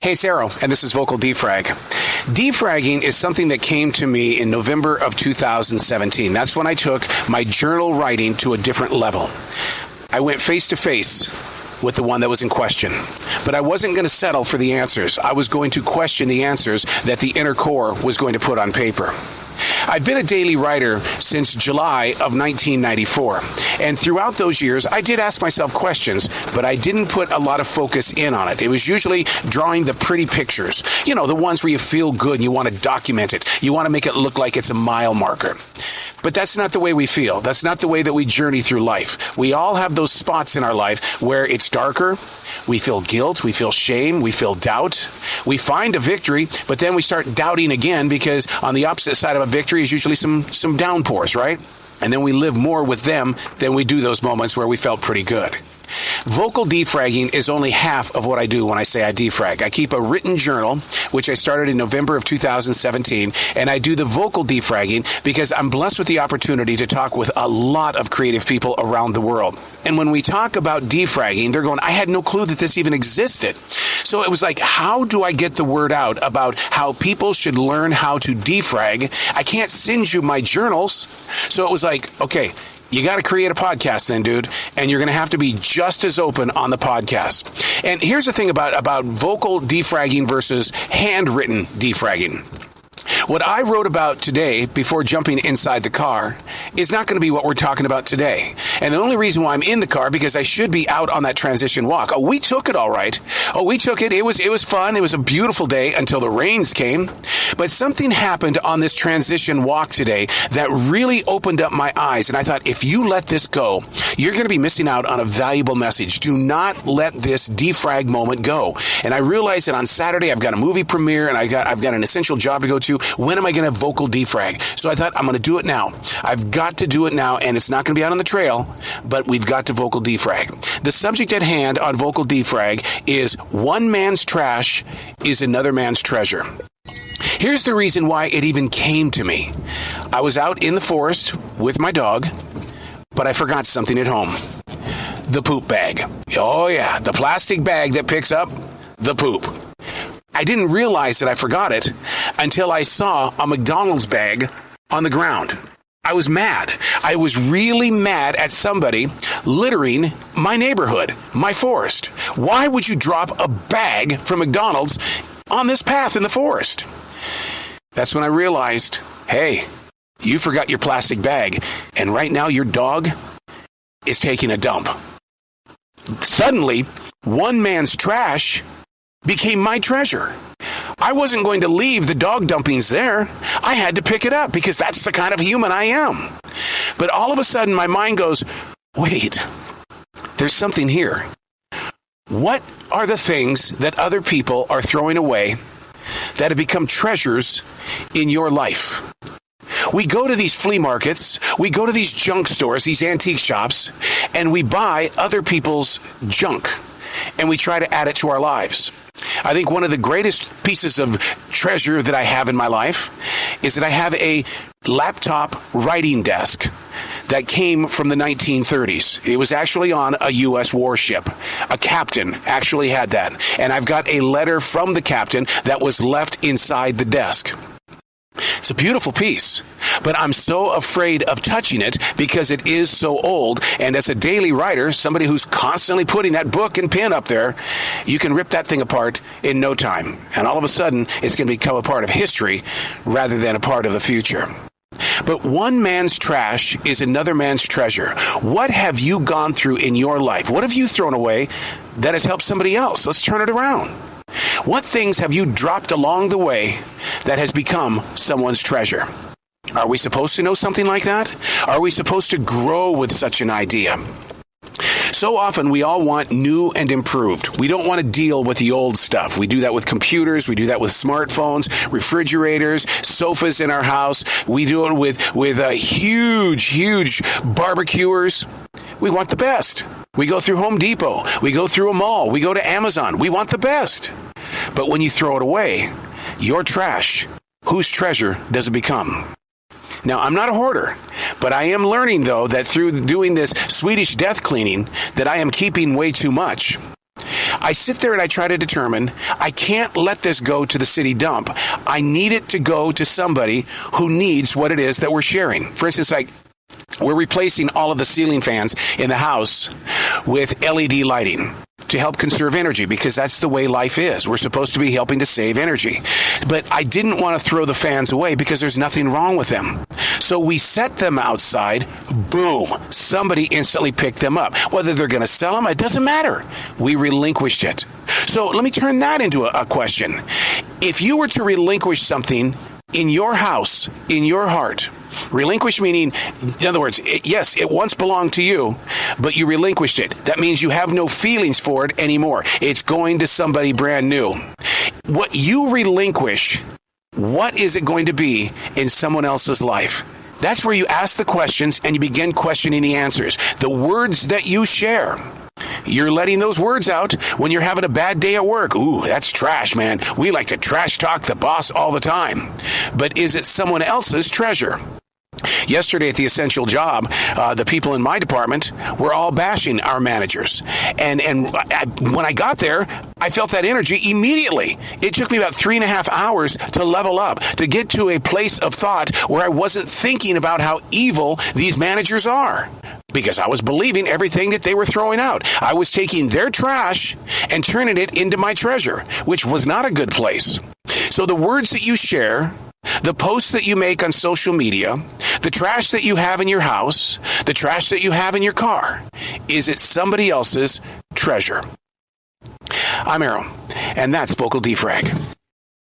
Hey, it's Arrow, and this is Vocal Defrag. Defragging is something that came to me in November of 2017. That's when I took my journal writing to a different level. I went face to face with the one that was in question. But I wasn't going to settle for the answers. I was going to question the answers that the inner core was going to put on paper. I've been a daily writer since July of 1994, and throughout those years, I did ask myself questions, but I didn't put a lot of focus in on it. It was usually drawing the pretty pictures, the ones where you feel good and you want to document it. You want to make it look like it's a mile marker. But that's not the way we feel. That's not the way that we journey through life. We all have those spots in our life where it's darker. We feel guilt. We feel shame. We feel doubt. We find a victory, but then we start doubting again because on the opposite side of a victory is usually some downpours, right? And then we live more with them than we do those moments where we felt pretty good. Vocal defragging is only half of what I do when I say I defrag. I keep a written journal, which I started in November of 2017, and I do the vocal defragging because I'm blessed with the opportunity to talk with a lot of creative people around the world. And when we talk about defragging, they're going, I had no clue that this even existed. So it was like, how do I get the word out about how people should learn how to defrag? I can't send you my journals. So it was like, okay, you got to create a podcast then, dude, and you're going to have to be just as open on the podcast. And here's the thing about vocal defragging versus handwritten defragging. What I wrote about today before jumping inside the car is not going to be what we're talking about today. And the only reason why I'm in the car because I should be out on that transition walk. Oh, we took it all right. Oh, we took it. It was fun. It was a beautiful day until the rains came. But something happened on this transition walk today that really opened up my eyes. And I thought, if you let this go, you're going to be missing out on a valuable message. Do not let this defrag moment go. And I realized that on Saturday I've got a movie premiere and I've got an essential job to go to. When am I going to vocal defrag? So I thought, I'm going to do it now. I've got to do it now, and it's not going to be out on the trail, but we've got to vocal defrag. The subject at hand on vocal defrag is one man's trash is another man's treasure. Here's the reason why it even came to me. I was out in the forest with my dog, but I forgot something at home. The poop bag. Oh yeah, the plastic bag that picks up the poop. I didn't realize that I forgot it until I saw a McDonald's bag on the ground. I was mad. I was really mad at somebody littering my neighborhood, my forest. Why would you drop a bag from McDonald's on this path in the forest? That's when I realized, hey, you forgot your plastic bag, and right now your dog is taking a dump. Suddenly, one man's trash became my treasure. I wasn't going to leave the dog dumpings there. I had to pick it up because that's the kind of human I am. But all of a sudden my mind goes, wait, there's something here. What are the things that other people are throwing away that have become treasures in your life? We go to these flea markets, we go to these junk stores, these antique shops, and we buy other people's junk, and we try to add it to our lives. I think one of the greatest pieces of treasure that I have in my life is that I have a laptop writing desk that came from the 1930s. It was actually on a U.S. warship. A captain actually had that. And I've got a letter from the captain that was left inside the desk. It's a beautiful piece, but I'm so afraid of touching it because it is so old. And as a daily writer, somebody who's constantly putting that book and pen up there, you can rip that thing apart in no time. And all of a sudden, it's going to become a part of history rather than a part of the future. But one man's trash is another man's treasure. What have you gone through in your life? What have you thrown away that has helped somebody else? Let's turn it around. What things have you dropped along the way that has become someone's treasure? Are we supposed to know something like that? Are we supposed to grow with such an idea? So often we all want new and improved. We don't want to deal with the old stuff. We do that with computers. We do that with smartphones, refrigerators, sofas in our house. We do it with huge barbecuers. We want the best. We go through Home Depot. We go through a mall. We go to Amazon. We want the best. But when you throw it away, your trash, whose treasure does it become? Now, I'm not a hoarder, but I am learning, though, that through doing this Swedish death cleaning, that I am keeping way too much. I sit there and I try to determine, I can't let this go to the city dump. I need it to go to somebody who needs what it is that we're sharing. For instance, like, we're replacing all of the ceiling fans in the house with LED lighting to help conserve energy, because that's the way life is. We're supposed to be helping to save energy. But I didn't want to throw the fans away because there's nothing wrong with them. So we set them outside. Boom. Somebody instantly picked them up. Whether they're going to sell them, it doesn't matter. We relinquished it. So let me turn that into a question. If you were to relinquish something in your house, in your heart, relinquish meaning, in other words, yes, it once belonged to you, but you relinquished it. That means you have no feelings for it anymore. It's going to somebody brand new. What you relinquish, what is it going to be in someone else's life? That's where you ask the questions and you begin questioning the answers. The words that you share, you're letting those words out when you're having a bad day at work. Ooh, that's trash, man. We like to trash talk the boss all the time. But is it someone else's treasure? Yesterday at the Essential Job, the people in my department were all bashing our managers. And when I got there, I felt that energy immediately. It took me about 3.5 hours to level up, to get to a place of thought where I wasn't thinking about how evil these managers are, because I was believing everything that they were throwing out. I was taking their trash and turning it into my treasure, which was not a good place. So the words that you share, the posts that you make on social media, the trash that you have in your house, the trash that you have in your car, is it somebody else's treasure? I'm Arrow, and that's Vocal Defrag.